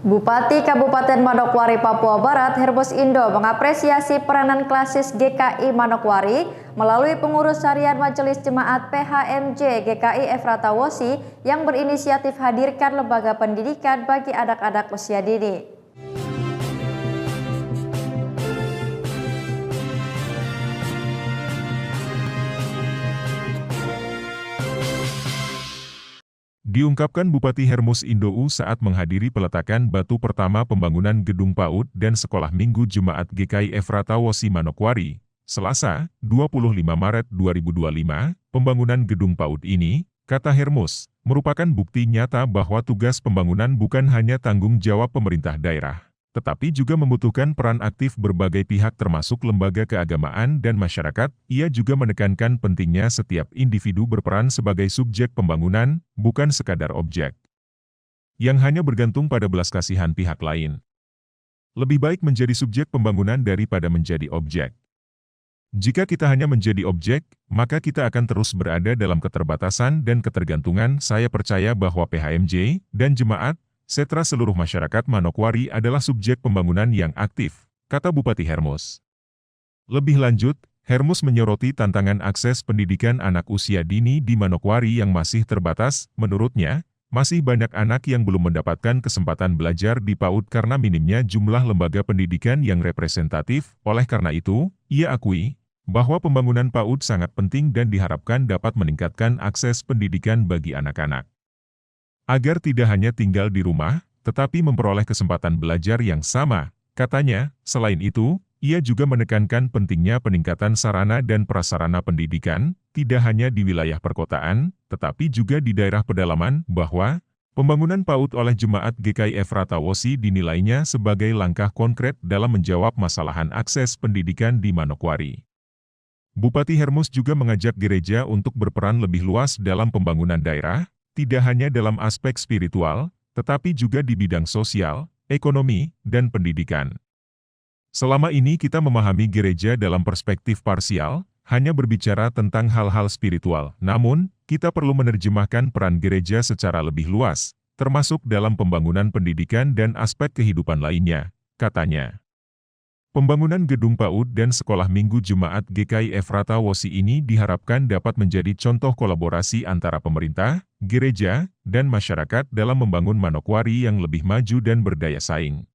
Bupati Kabupaten Manokwari, Papua Barat, Hermus Indo mengapresiasi peranan klasis GKI Manokwari melalui pengurus harian Majelis Jemaat PHMJ GKI Efrata Wosi yang berinisiatif hadirkan lembaga pendidikan bagi anak-anak usia dini. Diungkapkan Bupati Hermus Indo saat menghadiri peletakan batu pertama pembangunan gedung PAUD dan Sekolah Minggu Jemaat GKI Efrata Wosi Manokwari, Selasa, 25 Maret 2025, pembangunan gedung PAUD ini, kata Hermus, merupakan bukti nyata bahwa tugas pembangunan bukan hanya tanggung jawab pemerintah daerah, tetapi juga membutuhkan peran aktif berbagai pihak termasuk lembaga keagamaan dan masyarakat. Ia juga menekankan pentingnya setiap individu berperan sebagai subjek pembangunan, bukan sekadar objek yang hanya bergantung pada belas kasihan pihak lain. Lebih baik menjadi subjek pembangunan daripada menjadi objek. Jika kita hanya menjadi objek, maka kita akan terus berada dalam keterbatasan dan ketergantungan. Saya percaya bahwa PHMJ dan jemaat serta seluruh masyarakat Manokwari adalah subjek pembangunan yang aktif, kata Bupati Hermus. Lebih lanjut, Hermus menyoroti tantangan akses pendidikan anak usia dini di Manokwari yang masih terbatas. Menurutnya, masih banyak anak yang belum mendapatkan kesempatan belajar di PAUD karena minimnya jumlah lembaga pendidikan yang representatif. Oleh karena itu, ia akui bahwa pembangunan PAUD sangat penting dan diharapkan dapat meningkatkan akses pendidikan bagi anak-anak, agar tidak hanya tinggal di rumah, tetapi memperoleh kesempatan belajar yang sama, katanya. Selain itu, ia juga menekankan pentingnya peningkatan sarana dan prasarana pendidikan, tidak hanya di wilayah perkotaan, tetapi juga di daerah pedalaman, bahwa pembangunan PAUD oleh Jemaat GKI Efrata Wosi dinilainya sebagai langkah konkret dalam menjawab masalahan akses pendidikan di Manokwari. Bupati Hermus juga mengajak gereja untuk berperan lebih luas dalam pembangunan daerah, tidak hanya dalam aspek spiritual, tetapi juga di bidang sosial, ekonomi, dan pendidikan. Selama ini kita memahami gereja dalam perspektif parsial, hanya berbicara tentang hal-hal spiritual. Namun, kita perlu menerjemahkan peran gereja secara lebih luas, termasuk dalam pembangunan pendidikan dan aspek kehidupan lainnya, katanya. Pembangunan gedung PAUD dan Sekolah Minggu Jemaat GKI Efrata Wosi ini diharapkan dapat menjadi contoh kolaborasi antara pemerintah, gereja, dan masyarakat dalam membangun Manokwari yang lebih maju dan berdaya saing.